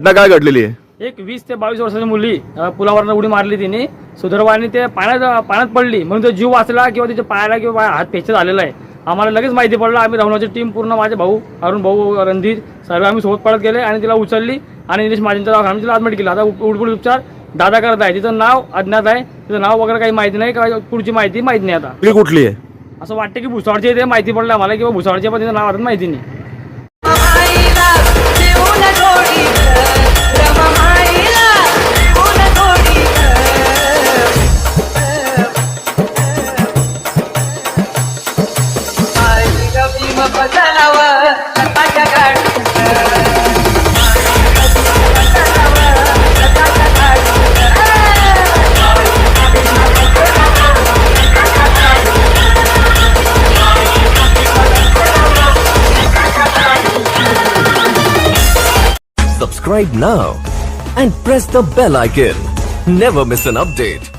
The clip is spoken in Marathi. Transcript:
घटना काय घडलेली आहे? एक 20 ते 22 वर्षाची मुली पुलावरनं उडी मारली तिने सुदैवाने ते पाण्यात पडली म्हणून तो जीव वाचला किंवा तिच्या पायाला किंवा हात फ्रॅक्चर झालेला आहे. आम्हाला लगेच माहिती पडलं. आम्ही धावण्याची टीम पूर्ण माझे भाऊ अरुण भाऊ रणधीर सर्व आम्ही सोबत पळत गेले आणि तिला उचलली आणि इंग्लिश माझ्या दवाखान्यात तिला ॲडमिट केलं. आता पुढील उपचार दादा करत आहे. तिचं नाव अज्ञात आहे. तिचं नाव वगैरे काही माहिती नाही. काय पुढची माहिती माहिती नाही. आता ती कुठली आहे? असं वाटतं की भुसावळची आहे. ते माहिती पडलं आम्हाला किंवा भुसावळची, पण तिचं नाव आता माहिती नाही. Subscribe now and press the bell icon. Never miss an update.